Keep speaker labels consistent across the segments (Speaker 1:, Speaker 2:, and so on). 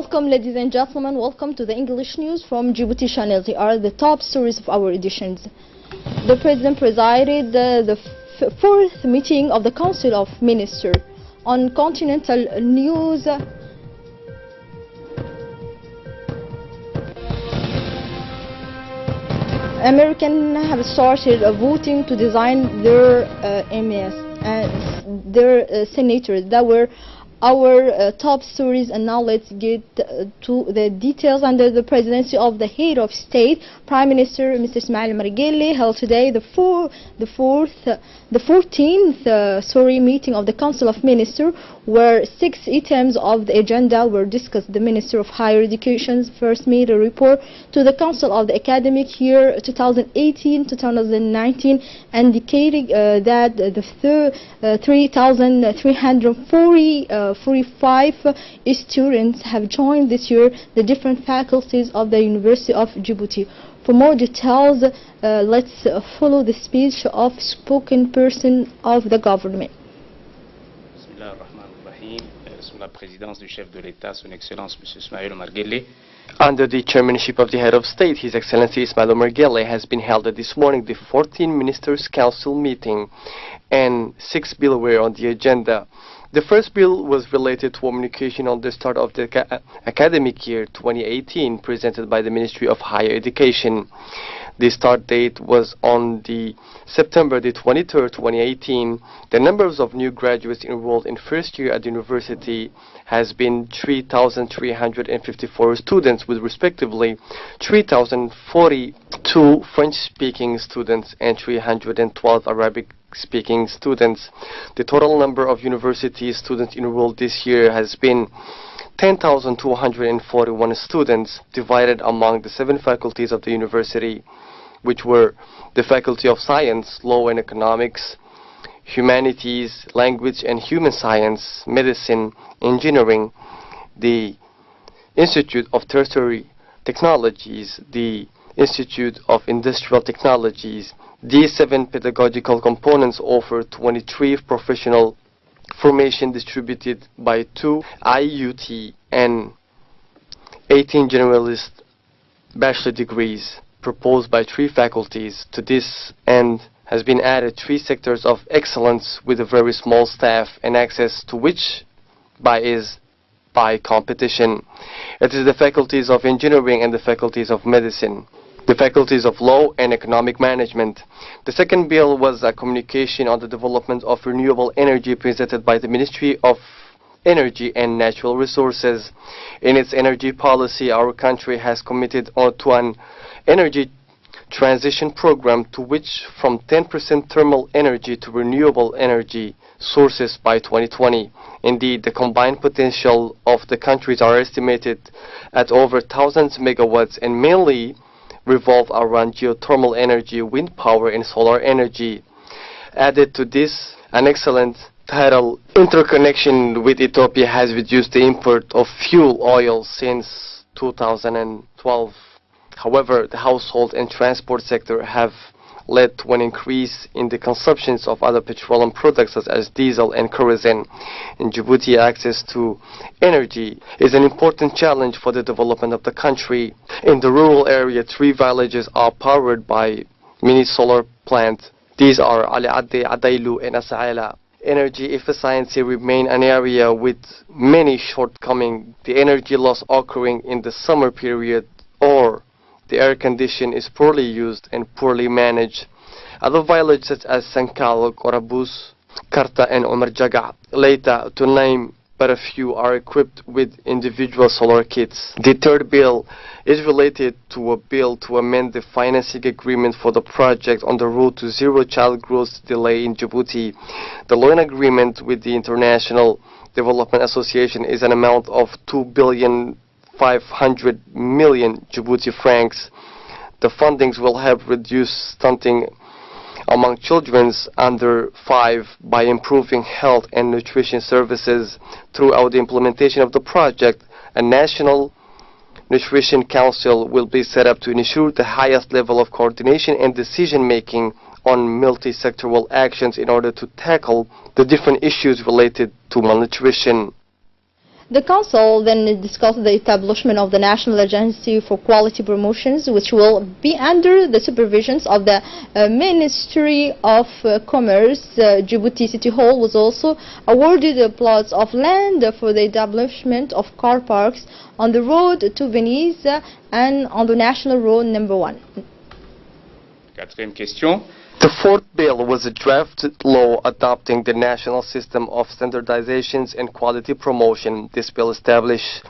Speaker 1: Welcome, ladies and gentlemen. Welcome to the English news from Djibouti channel. Here are the top stories of our editions. The President presided the fourth meeting of the Council of Ministers. On continental news, Americans have started voting to design their MS and their senators. That were our top stories, and now let's get to the details. Under the presidency of the head of state, Prime Minister Mr. Ismail Margele held today the 14th meeting of the Council of Ministers, where 6 items of the agenda were discussed. The Minister of Higher Education first made a report to the Council of the academic year 2018-2019, indicating that the 3,345 students have joined this year the different faculties of the University of Djibouti. For more details, let's follow the speech of spoken person of the government.
Speaker 2: Sous la présidence du chef de l'État, Son Excellence M. Ismail Margele.
Speaker 3: Under the chairmanship of the head of state, His Excellency Ismail Margele, has been held this morning the 14th Ministers' Council meeting, and 6 bills were on the agenda. The first bill was related to communication on the start of the academic year 2018, presented by the Ministry of Higher Education. The start date was on the September the 23rd, 2018. The numbers of new graduates enrolled in first year at the university has been 3,354 students, with respectively 3,042 French-speaking students and 312 Arabic-speaking students. The total number of university students enrolled this year has been 10,241 students, divided among the 7 faculties of the university, which were the Faculty of Science, Law and Economics, Humanities, Language and Human Science, Medicine, Engineering, the Institute of Tertiary Technologies, the Institute of Industrial Technologies. These 7 pedagogical components offer 23 professional formation distributed by 2 IUT and 18 generalist bachelor degrees proposed by 3 faculties. To this end has been added 3 sectors of excellence with a very small staff and access to which is by competition. It is the faculties of engineering and the faculties of medicine, the faculties of law and economic management. The second bill was a communication on the development of renewable energy presented by the Ministry of Energy and Natural Resources. In its energy policy, our country has committed to an energy transition program, to which from 10% thermal energy to renewable energy sources by 2020. Indeed, the combined potential of the countries are estimated at over 1,000 megawatts and mainly revolve around geothermal energy, wind power and solar energy. Added to this, an excellent title, interconnection with Ethiopia, has reduced the import of fuel oil since 2012. However, the household and transport sector have led to an increase in the consumptions of other petroleum products such as diesel and kerosene. In Djibouti, access to energy is an important challenge for the development of the country. In the rural area, 3 villages are powered by mini solar plants. These are Ali Adde, Adailu and Asaila. Energy efficiency remain an area with many shortcomings. The energy loss occurring in the summer period, or the air condition is poorly used and poorly managed. Other villages such as Sankal, Korabus, Karta and Omar Jaga, later to name but a few, are equipped with individual solar kits. The third bill is related to a bill to amend the financing agreement for the project on the road to zero child growth delay in Djibouti. The loan agreement with the International Development Association is an amount of 2,500 million Djibouti francs. The fundings will help reduce stunting among children under 5 by improving health and nutrition services. Throughout the implementation of the project, a National Nutrition Council will be set up to ensure the highest level of coordination and decision-making on multi-sectoral actions in order to tackle the different issues related to malnutrition.
Speaker 1: The Council then discussed the establishment of the National Agency for Quality Promotions, which will be under the supervision of the Ministry of Commerce. Djibouti City Hall was also awarded plots of land for the establishment of car parks on the road to Venice and on the National Road number 1.
Speaker 2: Quatrième question.
Speaker 3: The fourth bill was a draft law adopting the National System of Standardizations and Quality Promotion. This bill established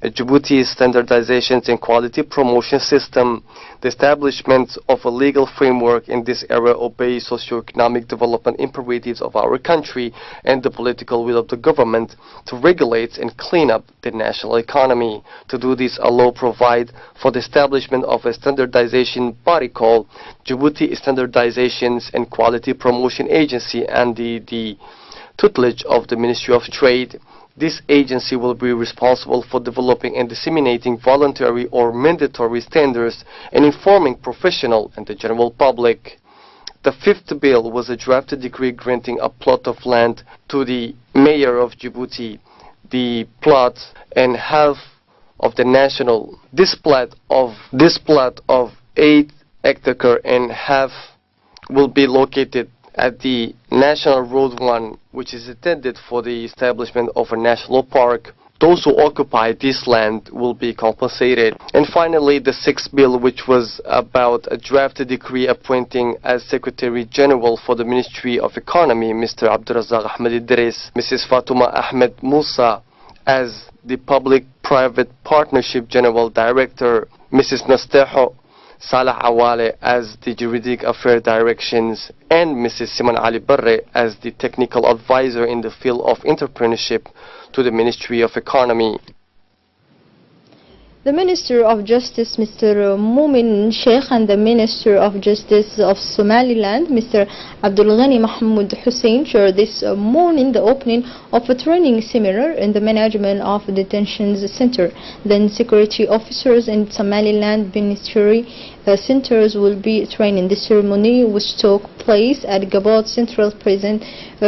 Speaker 3: Djibouti's Standardizations and Quality Promotion System. The establishment of a legal framework in this area obeys socio-economic development imperatives of our country and the political will of the government to regulate and clean up the national economy. To do this, a law provides for the establishment of a standardization body called Djibouti Standardizations and Quality Promotion Agency under the tutelage of the Ministry of Trade. This agency will be responsible for developing and disseminating voluntary or mandatory standards and informing professional and the general public. The fifth bill was a drafted decree granting a plot of land to the mayor of Djibouti. The plot and half of the national, this plot of 8 hectares and half will be located at the National Road 1, which is intended for the establishment of a national park. Those who occupy this land will be compensated. And finally, the sixth bill, which was about a drafted decree appointing as Secretary General for the Ministry of Economy, Mr. Abdurazak Ahmed Idris, Mrs. Fatuma Ahmed Musa as the Public-Private Partnership General Director, Mrs. Nasteho Salah Awale as the Juridic Affairs Directions, and Mrs. Siman Ali Barre as the Technical Advisor in the field of entrepreneurship to the Ministry of Economy.
Speaker 1: The Minister of Justice, Mr. Moomin Sheikh, and the Minister of Justice of Somaliland, Mr. Abdul Ghani Mahmoud Hussein, shared this morning the opening of a training seminar in the management of detention center. Then security officers in Somaliland Ministry centers will be trained in the ceremony, which took place at Gabon Central Prison.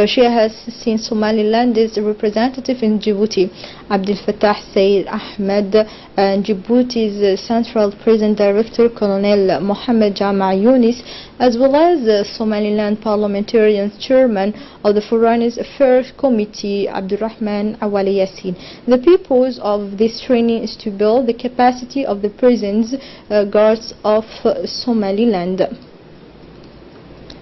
Speaker 1: She has seen Somaliland's representative in Djibouti, Abdel Fattah Said Ahmed, and Djibouti's Central Prison Director, Colonel Mohammed Jama Yunis, as well as Somaliland Parliamentarian Chairman of the Foreign Affairs Committee, Abdurrahman Awali Yassin. The purpose of this training is to build the capacity of the prisons guards of Somaliland.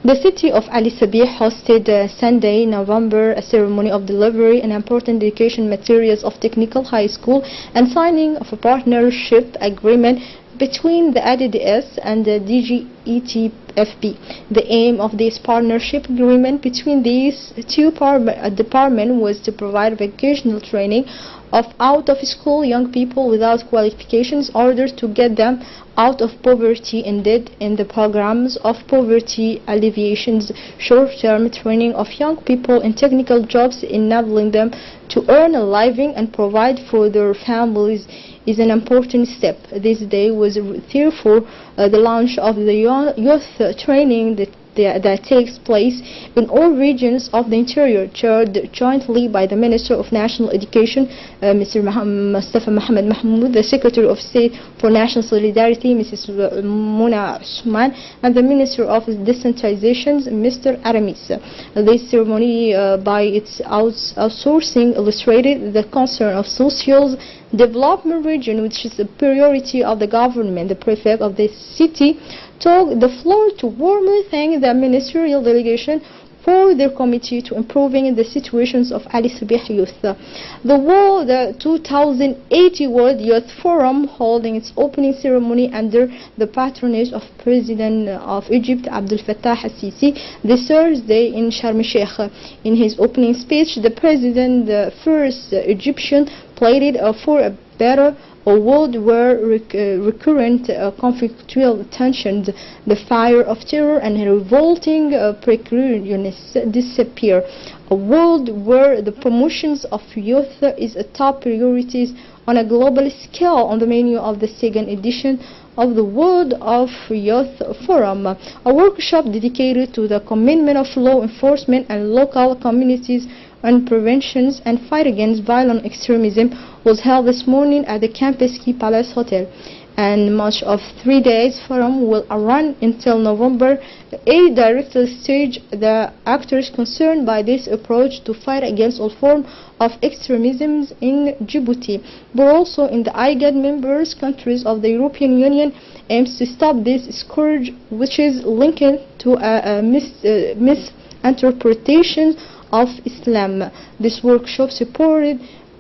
Speaker 1: The city of Ali Sabih hosted Sunday, November, a ceremony of delivery and important education materials of technical high school and signing of a partnership agreement between the ADDS and the DGETFB. The aim of this partnership agreement between these two departments was to provide vocational training of out-of-school young people without qualifications in order to get them out of poverty, indeed in the programs of poverty alleviations, short-term training of young people in technical jobs, enabling them to earn a living and provide for their families is an important step. This day was therefore the launch of the youth training that takes place in all regions of the interior, chaired jointly by the Minister of National Education, Mr. Mustafa Mohamed Mahmoud, the Secretary of State for National Solidarity, Mrs. Mona Usman, and the Minister of Decentralization, Mr. Aramis. This ceremony, by its outsourcing, illustrated the concern of social development region, which is a priority of the government. The prefect of the city took the floor to warmly thank the ministerial delegation for their committee to improving the situations of Ali Sabih youth. The 2080 World Youth Forum, holding its opening ceremony under the patronage of President of Egypt Abdel Fattah al-Sisi this Thursday in Sharm el-Sheikh. In his opening speech, the President, the first Egyptian, pleaded for a better a world where recurrent conflictual tensions, the fire of terror and revolting precariousness disappear. A world where the promotions of youth is a top priority on a global scale on the menu of the second edition of the World of Youth Forum, a workshop dedicated to the commitment of law enforcement and local communities on prevention and fight against violent extremism was held this morning at the Campus Key Palace Hotel. And much of 3 days forum will run until November 8. Director stage the actors concerned by this approach to fight against all forms of extremism in Djibouti, but also in the IGAD members countries of the European Union aims to stop this scourge, which is linked to a misinterpretation of Islam. This workshop, supported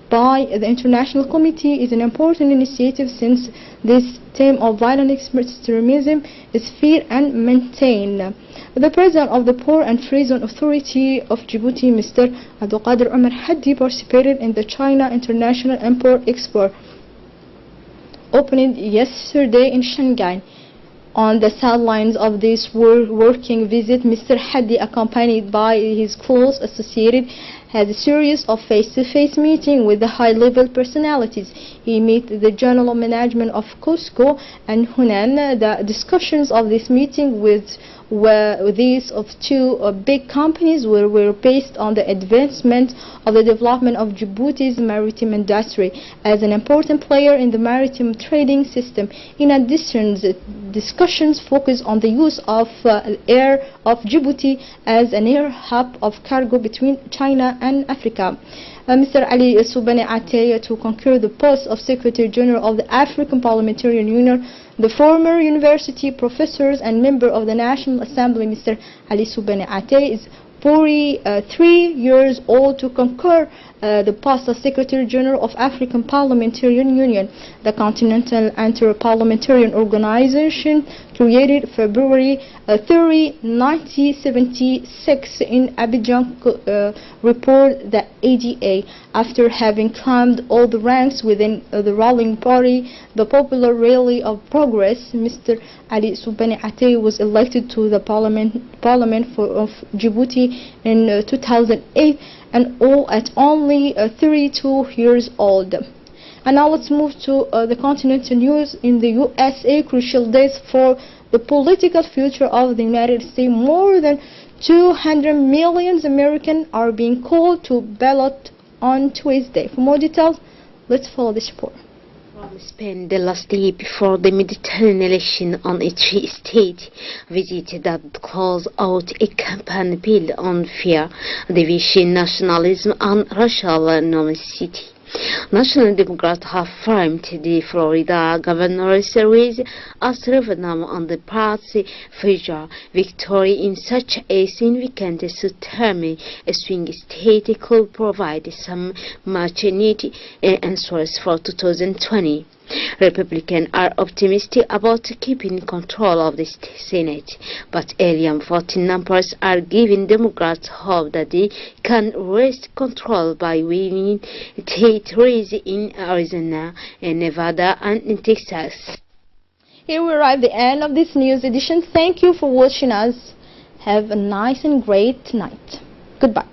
Speaker 1: by the International Committee, is an important initiative since this theme of violent extremism is feared and maintained. The President of the Port and Free Zone Authority of Djibouti, Mr. Abdulkader Omar Haddi, participated in the China International Import Expo opened yesterday in Shanghai. On the sidelines of this working visit, Mr. Haddi, accompanied by his close associated, had a series of face-to-face meetings with the high-level personalities. He met the general management of Cusco and Hunan. The discussions of this meeting with these of two big companies were based on the advancement of the development of Djibouti's maritime industry as an important player in the maritime trading system. In addition, the discussions focused on the use of air of Djibouti as an air hub of cargo between China and Africa. Mr. Ali Soubani Ataya, to concur the post of Secretary General of the African Parliamentarian Union, the former university professors and member of the National Assembly, Mr. Ali Soubani Ataya, is 43 years old, to concur the post of Secretary General of African Parliamentarian Union, the Continental Inter-Parliamentarian Organization, created February 30, 1976 in Abidjan, report the ADA. After having climbed all the ranks within the ruling party, the Popular Rally of Progress, Mr. Ali Soubani Ataya was elected to the Parliament of Djibouti in 2008, and all at only 32 years old. And now let's move to the continental news. In the USA, crucial days for the political future of the United States. More than 200 million Americans are being called to ballot on Tuesday. For more details, let's follow this report.
Speaker 4: Trump spent the last day before the midterm election on a three-state visit that calls out a campaign built on fear, division, nationalism, and racial animosity. National Democrats have framed the Florida governor's race as referendum on the party's future victory in such a significant term. A swing state could provide some much-needed answers for 2020. Republicans are optimistic about keeping control of the Senate, but alien voting numbers are giving Democrats hope that they can wrest control by winning territories in Arizona, Nevada, and in Texas.
Speaker 1: Here we arrive at the end of this news edition. Thank you for watching us. Have a nice and great night. Goodbye.